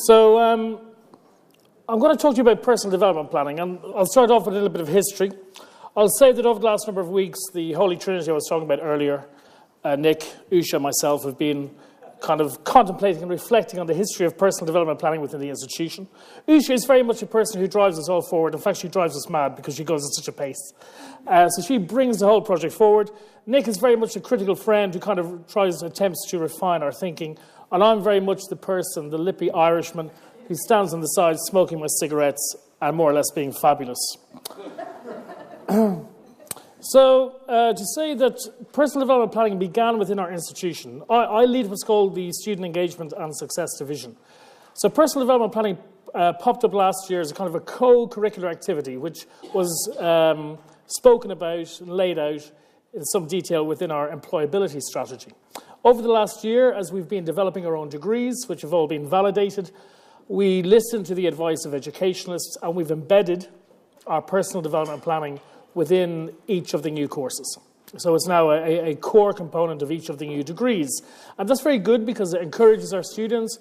So I'm going to talk to you about personal development planning, and I'll start off with a little bit of history. I'll say that over the last number of weeks, the Holy Trinity I was talking about earlier, Nick, Usha, and myself have been kind of contemplating and reflecting on the history of personal development planning within the institution. Usha is very much a person who drives us all forward. In fact, she drives us mad because she goes at such a pace. So she brings the whole project forward. Nick is very much a critical friend who kind of attempts to refine our thinking. And I'm very much the person, the lippy Irishman, who stands on the side smoking my cigarettes and more or less being fabulous. So, to say that personal development planning began within our institution, I lead what's called the Student Engagement and Success Division. So personal development planning popped up last year as a kind of a co-curricular activity, which was spoken about and laid out in some detail within our employability strategy. Over the last year, as we've been developing our own degrees, which have all been validated, we listened to the advice of educationalists and we've embedded our personal development planning within each of the new courses. So it's now a core component of each of the new degrees. And that's very good because it encourages our students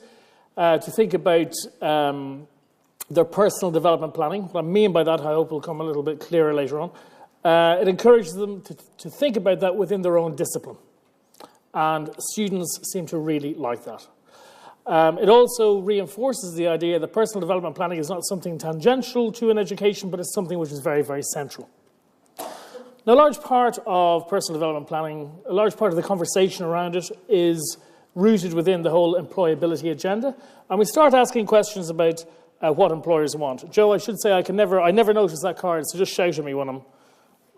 to think about their personal development planning. What I mean by that, I hope will come a little bit clearer later on. It encourages them to think about that within their own discipline. And students seem to really like that. It also reinforces the idea that personal development planning is not something tangential to an education, but it's something which is very, very central. Now, a large part of personal development planning, a large part of the conversation around it is rooted within the whole employability agenda. And we start asking questions about what employers want. Joe, I should say I never notice that card, so just shout at me when I'm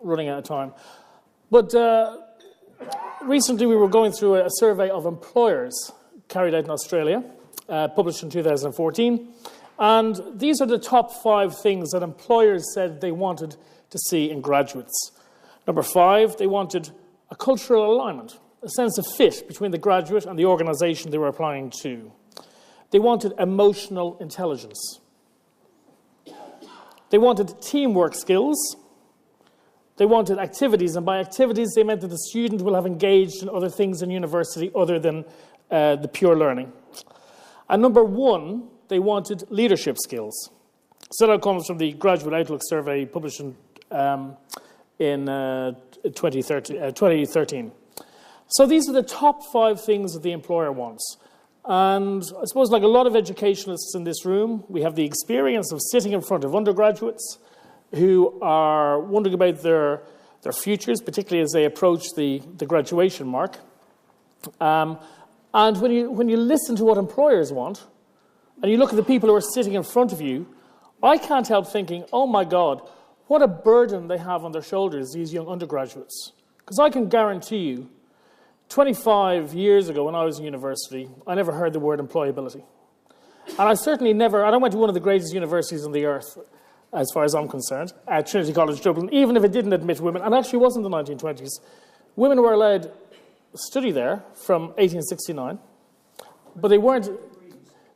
running out of time. But recently we were going through a survey of employers carried out in Australia, published in 2014. And these are the top 5 things that employers said they wanted to see in graduates. Number 5, they wanted a cultural alignment, a sense of fit between the graduate and the organisation they were applying to. They wanted emotional intelligence. They wanted teamwork skills. They wanted activities, and by activities they meant that the student will have engaged in other things in university other than the pure learning. And number 1, they wanted leadership skills. So that comes from the Graduate Outlook survey published in 2013. So these are the top 5 things that the employer wants. And I suppose like a lot of educationalists in this room, we have the experience of sitting in front of undergraduates who are wondering about their futures, particularly as they approach the graduation mark. And when you listen to what employers want, and you look at the people who are sitting in front of you, I can't help thinking, oh my God, what a burden they have on their shoulders, these young undergraduates. Because I can guarantee you, 25 years ago when I was in university, I never heard the word employability. And I went to one of the greatest universities on the earth, as far as I'm concerned, at Trinity College Dublin, even if it didn't admit women, and actually wasn't the 1920s. Women were allowed to study there from 1869, but they were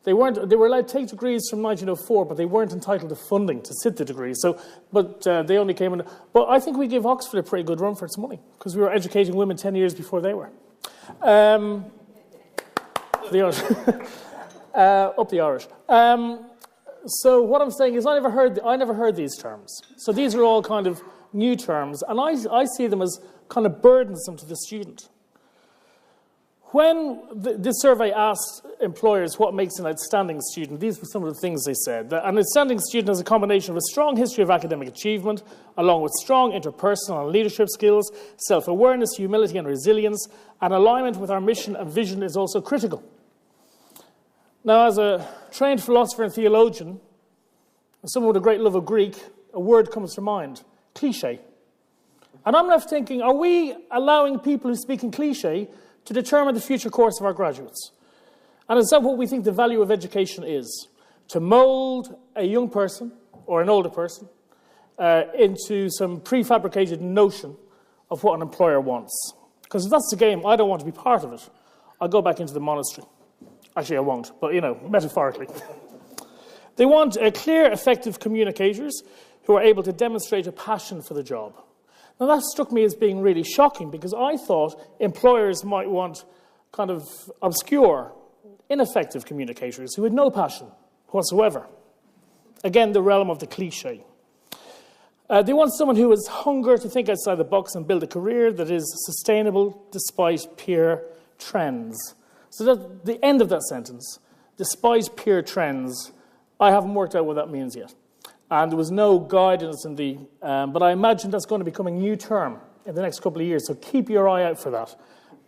allowed to take degrees from 1904, but they weren't entitled to funding to sit the degrees. But they only came in. But I think we gave Oxford a pretty good run for its money because we were educating women 10 years before they were. The Irish. Up the Irish. So what I'm saying is I never heard these terms. So these are all kind of new terms, and I see them as kind of burdensome to the student. When this survey asked employers what makes an outstanding student, these were some of the things they said. That an outstanding student is a combination of a strong history of academic achievement, along with strong interpersonal and leadership skills, self-awareness, humility and resilience, and alignment with our mission and vision is also critical. Now, as a trained philosopher and theologian, and someone with a great love of Greek, a word comes to mind, cliché. And I'm left thinking, are we allowing people who speak in cliché to determine the future course of our graduates? And is that what we think the value of education is? To mould a young person, or an older person, into some prefabricated notion of what an employer wants. Because if that's the game, I don't want to be part of it. I'll go back into the monastery. Actually, I won't, but, metaphorically. They want clear, effective communicators who are able to demonstrate a passion for the job. Now, that struck me as being really shocking because I thought employers might want kind of obscure, ineffective communicators who had no passion whatsoever. Again, the realm of the cliche. They want someone who has hunger to think outside the box and build a career that is sustainable despite peer trends. So that the end of that sentence, despite peer trends, I haven't worked out what that means yet. And there was no guidance in the, but I imagine that's going to become a new term in the next couple of years. So keep your eye out for that,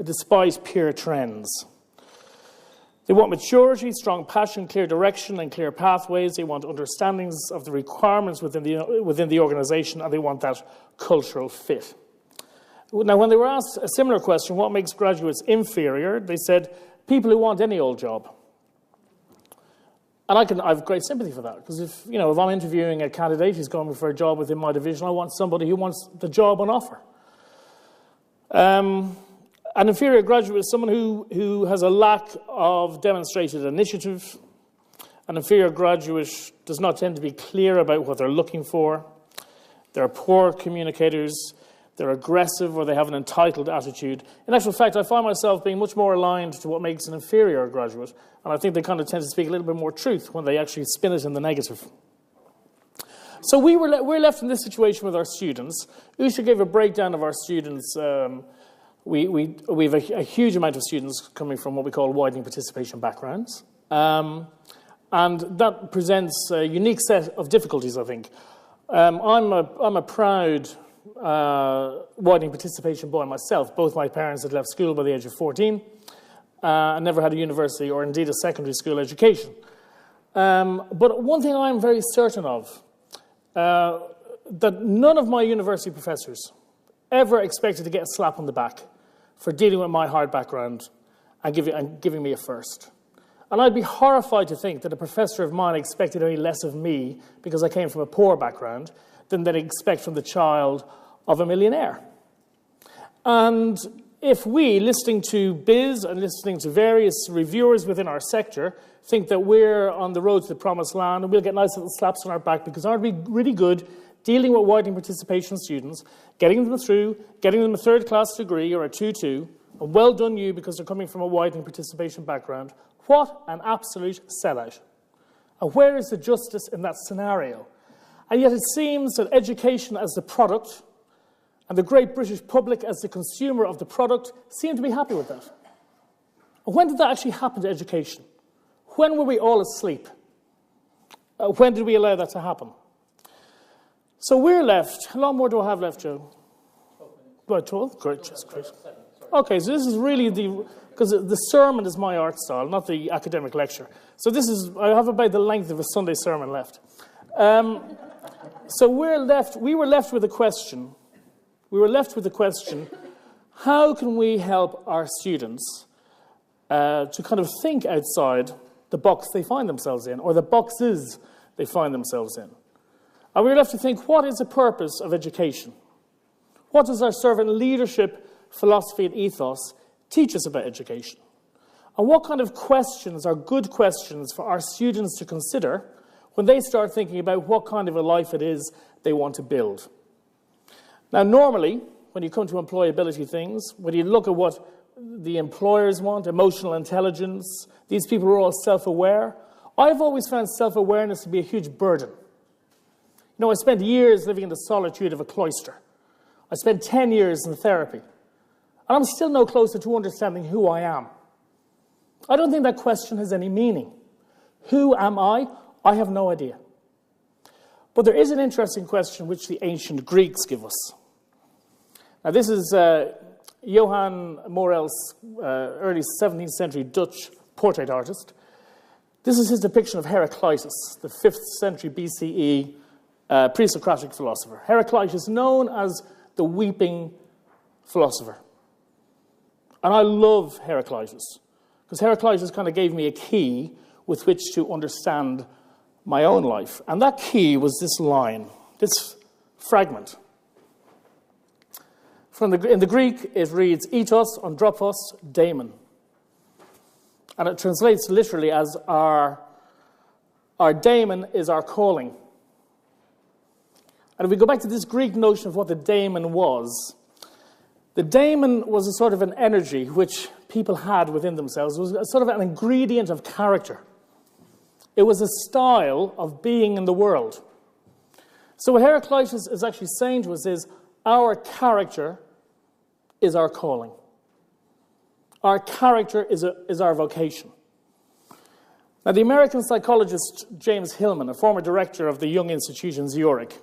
despite peer trends. They want maturity, strong passion, clear direction, and clear pathways. They want understandings of the requirements within the organisation, and they want that cultural fit. Now, when they were asked a similar question, what makes graduates inferior, they said, people who want any old job. And I have great sympathy for that, because if I'm interviewing a candidate who's going for a job within my division, I want somebody who wants the job on offer. An inferior graduate is someone who has a lack of demonstrated initiative. An inferior graduate does not tend to be clear about what they're looking for. They're poor communicators. They're aggressive, or they have an entitled attitude. In actual fact, I find myself being much more aligned to what makes an inferior graduate, and I think they kind of tend to speak a little bit more truth when they actually spin it in the negative. So we're left in this situation with our students. Usha gave a breakdown of our students. We have a huge amount of students coming from what we call widening participation backgrounds. And that presents a unique set of difficulties, I think. I'm a proud widening participation boy myself. Both my parents had left school by the age of 14 and never had a university or indeed a secondary school education. But one thing I'm very certain of, that none of my university professors ever expected to get a slap on the back for dealing with my hard background and giving me a first. And I'd be horrified to think that a professor of mine expected any less of me because I came from a poor background than they'd expect from the child of a millionaire. And if we, listening to Biz and listening to various reviewers within our sector, think that we're on the road to the promised land and we'll get nice little slaps on our back because aren't we really good dealing with widening participation students, getting them through, getting them a third-class degree or a 2-2, and well done you because they're coming from a widening participation background. What an absolute sellout. And where is the justice in that scenario? And yet it seems that education as the product and the great British public as the consumer of the product seem to be happy with that. And when did that actually happen to education? When were we all asleep? When did we allow that to happen? So we're left. How long more do I have left, Joe? 12 minutes. About 12? Great, just great. Okay, so this is really because the sermon is my art style, not the academic lecture. So I have about the length of a Sunday sermon left. So we were left with a question. We were left with the question, how can we help our students to kind of think outside the box they find themselves in, or the boxes they find themselves in? And we were left to think, what is the purpose of education? What does our servant leadership philosophy and ethos teach us about education? And what kind of questions are good questions for our students to consider when they start thinking about what kind of a life it is they want to build? Now, normally, when you come to employability things, when you look at what the employers want, emotional intelligence, these people are all self-aware. I've always found self-awareness to be a huge burden. I spent years living in the solitude of a cloister. I spent 10 years in therapy. And I'm still no closer to understanding who I am. I don't think that question has any meaning. Who am I? I have no idea. But there is an interesting question which the ancient Greeks give us. Now, this is Johann Morel's early 17th century Dutch portrait artist. This is his depiction of Heraclitus, the 5th century BCE pre-Socratic philosopher. Heraclitus, known as the weeping philosopher. And I love Heraclitus, because Heraclitus kind of gave me a key with which to understand my own life. And that key was this line, this fragment. In the Greek, it reads, etos andropos daemon. And it translates literally as our daemon is our calling. And if we go back to this Greek notion of what the daemon was, the daemon was a sort of an energy which people had within themselves was a sort of an ingredient of character. It was a style of being in the world. So what Heraclitus is actually saying to us is, our character is our calling. Our character is our vocation. Now, the American psychologist James Hillman, a former director of the Young Institution, Zurich,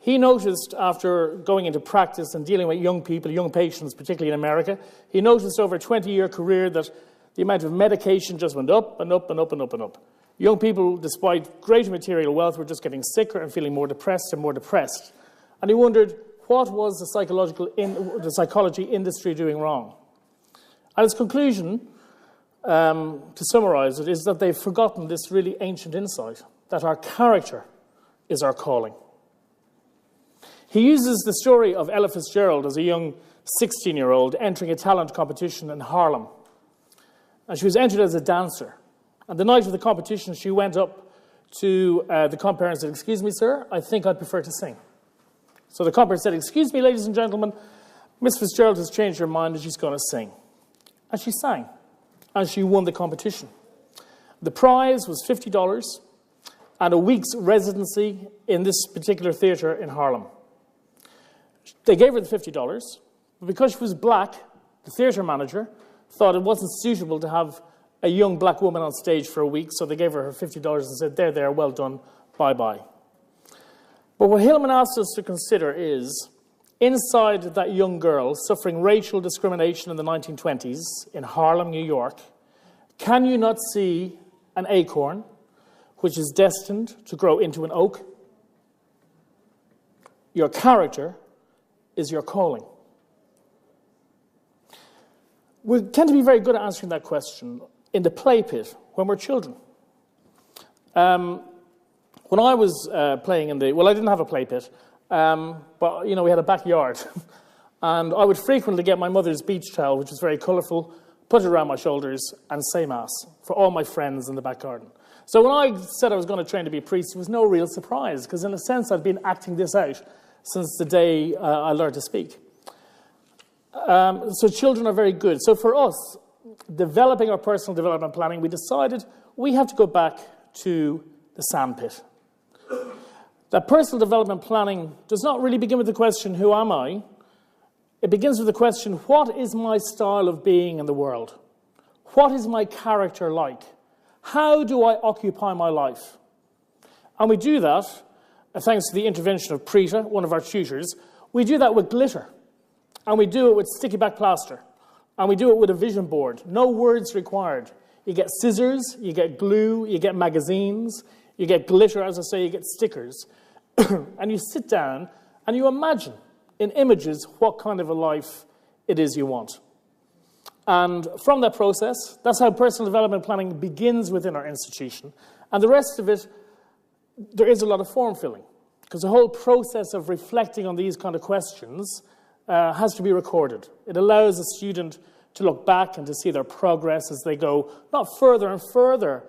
he noticed after going into practice and dealing with young people, young patients, particularly in America, he noticed over a 20-year career that the amount of medication just went up and up and up and up and up. Young people, despite greater material wealth, were just getting sicker and feeling more depressed and more depressed. And he wondered, what was the psychology industry doing wrong? And his conclusion, to summarize it, is that they've forgotten this really ancient insight, that our character is our calling. He uses the story of Ella Fitzgerald as a young 16-year-old entering a talent competition in Harlem. And she was entered as a dancer. And the night of the competition, she went up to the compere and said, "Excuse me, sir, I think I'd prefer to sing." So the compere said, "Excuse me, ladies and gentlemen, Miss Fitzgerald has changed her mind and she's going to sing." And she sang. And she won the competition. The prize was $50 and a week's residency in this particular theatre in Harlem. They gave her the $50, but because she was black, the theatre manager thought it wasn't suitable to have a young black woman on stage for a week, so they gave her $50 and said, there, well done, bye-bye. But what Hillman asked us to consider is, inside that young girl suffering racial discrimination in the 1920s in Harlem, New York, can you not see an acorn which is destined to grow into an oak? Your character is your calling. We tend to be very good at answering that question in the play pit when we're children. When I was playing in I didn't have a play pit, but we had a backyard. And I would frequently get my mother's beach towel, which was very colourful, put it around my shoulders and say Mass for all my friends in the back garden. So when I said I was going to train to be a priest, it was no real surprise, because in a sense I'd been acting this out since the day I learned to speak. So children are very good. So for us, developing our personal development planning, we decided we have to go back to the sandpit. That personal development planning does not really begin with the question, who am I? It begins with the question, what is my style of being in the world? What is my character like? How do I occupy my life? And we do that, thanks to the intervention of Preeta, one of our tutors, we do that with glitter. And we do it with sticky back plaster. And we do it with a vision board. No words required. You get scissors, you get glue, you get magazines, you get glitter, as I say, you get stickers. And you sit down and you imagine in images what kind of a life it is you want. And from that process, that's how personal development planning begins within our institution. And the rest of it, there is a lot of form filling, because the whole process of reflecting on these kind of questions has to be recorded. It allows a student to look back and to see their progress as they go not further and further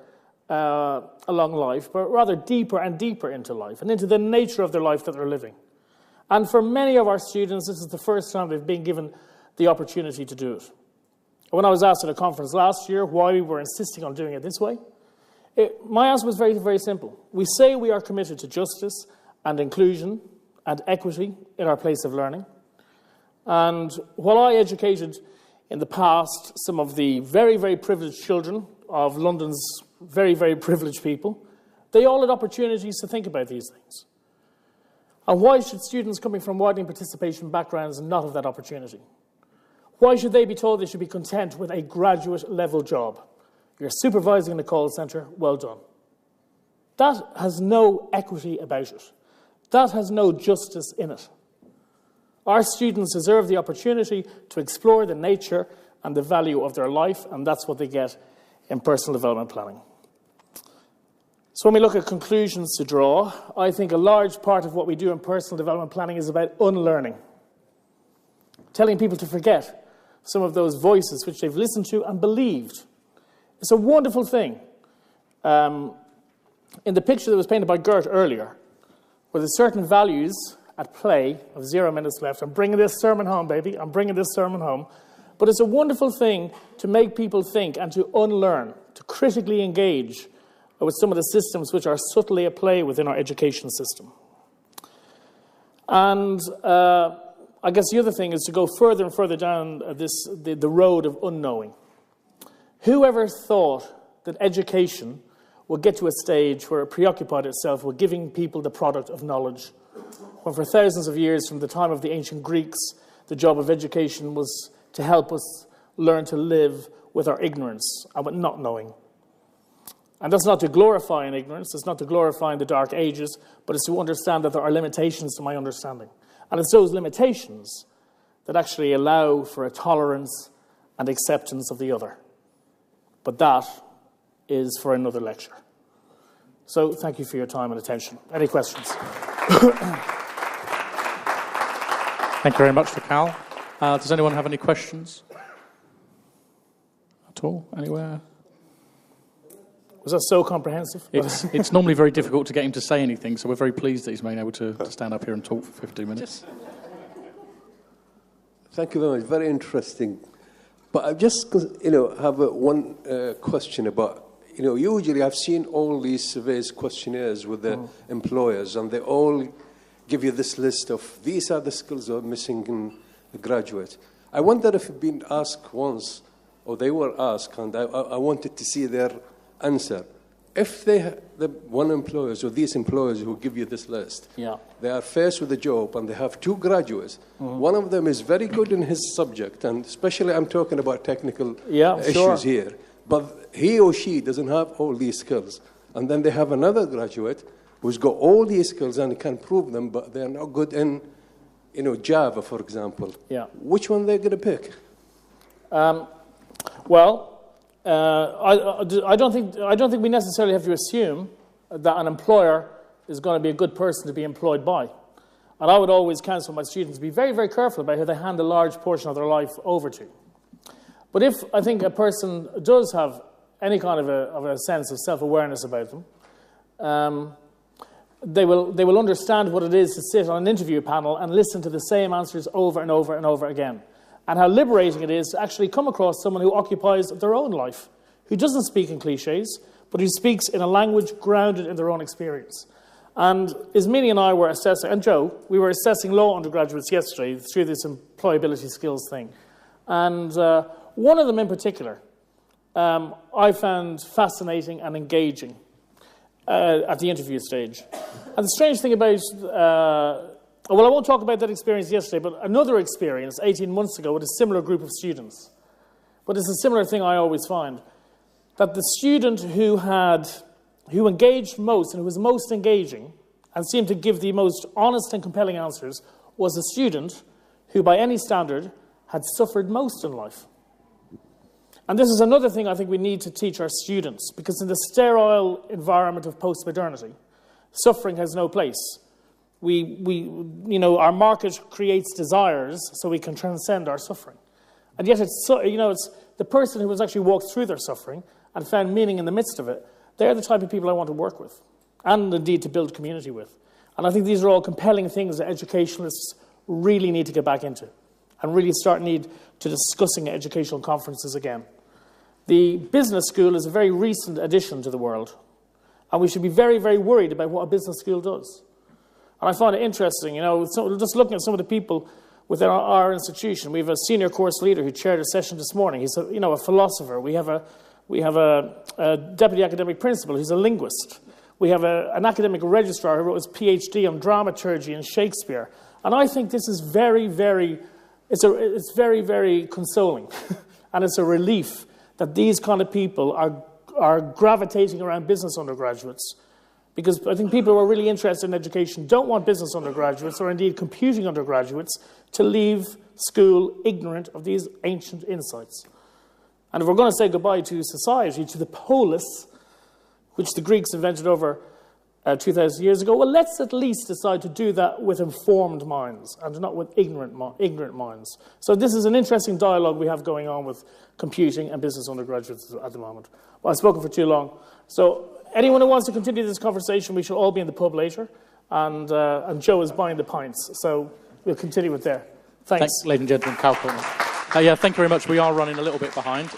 along life, but rather deeper and deeper into life and into the nature of their life that they're living. And for many of our students, this is the first time they've been given the opportunity to do it. When I was asked at a conference last year why we were insisting on doing it this way, my answer was very, very simple. We say we are committed to justice and inclusion and equity in our place of learning. And while I educated in the past some of the very, very privileged children of London's very, very privileged people, they all had opportunities to think about these things. And why should students coming from widening participation backgrounds not have that opportunity? Why should they be told they should be content with a graduate-level job? You're supervising in a call centre, well done. That has no equity about it. That has no justice in it. Our students deserve the opportunity to explore the nature and the value of their life, and that's what they get in personal development planning. So when we look at conclusions to draw, I think a large part of what we do in personal development planning is about unlearning. Telling people to forget some of those voices which they've listened to and believed. It's a wonderful thing. In the picture that was painted by Gert earlier, where there's certain values at play of 0 minutes left. I'm bringing this sermon home, baby. I'm bringing this sermon home. But it's a wonderful thing to make people think and to unlearn, to critically engage with some of the systems which are subtly at play within our education system. And I guess the other thing is to go further and further down the road of unknowing. Whoever thought that education would get to a stage where it preoccupied itself with giving people the product of knowledge, when for thousands of years, from the time of the ancient Greeks, the job of education was to help us learn to live with our ignorance and with not knowing. And that's not to glorify an ignorance, it's not to glorify in the dark ages, but it's to understand that there are limitations to my understanding. And it's those limitations that actually allow for a tolerance and acceptance of the other. But that is for another lecture. So thank you for your time and attention. Any questions? Thank you very much, Cal. Does anyone have any questions? At all? Anywhere? Was that so comprehensive? It's normally very difficult to get him to say anything, so we're very pleased that he's been able to stand up here and talk for 15 minutes. Thank you very much. Very interesting. But I just, have one question about, usually I've seen all these surveys, questionnaires with the employers, and they all give you this list of these are the skills that are missing in the graduate. I wonder if you've been asked once, or they were asked, and I wanted to see their answer. If the one employers or these employers who give you this list, they are faced with a job and they have two graduates. One of them is very good in his subject, and especially I'm talking about technical issues here, but he or she doesn't have all these skills. And then they have another graduate who's got all these skills and can prove them, but they're not good in, Java, for example. Which one they're going to pick? I don't think we necessarily have to assume that an employer is going to be a good person to be employed by. And I would always counsel my students to be very, very careful about who they hand a large portion of their life over to. But if I think a person does have any kind of a sense of self-awareness about them, they will understand what it is to sit on an interview panel and listen to the same answers over and over and over again. And how liberating it is to actually come across someone who occupies their own life, who doesn't speak in cliches, but who speaks in a language grounded in their own experience. And Ismini and I were assessing, and Joe, we were assessing law undergraduates yesterday through this employability skills thing. And one of them in particular, I found fascinating and engaging at the interview stage. And the strange thing about I won't talk about that experience yesterday, but another experience 18 months ago with a similar group of students. But it's a similar thing I always find, that the student who engaged most and who was most engaging and seemed to give the most honest and compelling answers was a student who, by any standard, had suffered most in life. And this is another thing I think we need to teach our students, because in the sterile environment of postmodernity, suffering has no place. Our market creates desires so we can transcend our suffering. And yet it's the person who has actually walked through their suffering and found meaning in the midst of it. They're the type of people I want to work with, and indeed to build community with. And I think these are all compelling things that educationalists really need to get back into and really need to discussing at educational conferences again. The business school is a very recent addition to the world, and we should be very, very worried about what a business school does. And I find it interesting, just looking at some of the people within our institution. We have a senior course leader who chaired a session this morning. He's a philosopher. We have a deputy academic principal who's a linguist. We have an academic registrar who wrote his PhD on dramaturgy and Shakespeare. And I think this is very, very consoling. And it's a relief that these kind of people are gravitating around business undergraduates. Because I think people who are really interested in education don't want business undergraduates, or indeed computing undergraduates, to leave school ignorant of these ancient insights. And if we're going to say goodbye to society, to the polis, which the Greeks invented over 2,000 years ago, well, let's at least decide to do that with informed minds and not with ignorant minds. So this is an interesting dialogue we have going on with computing and business undergraduates at the moment. Well, I've spoken for too long. So anyone who wants to continue this conversation, we shall all be in the pub later. And Joe is buying the pints. So we'll continue with there. Thanks. Thanks, ladies and gentlemen. Courtney. Yeah, thank you very much. We are running a little bit behind.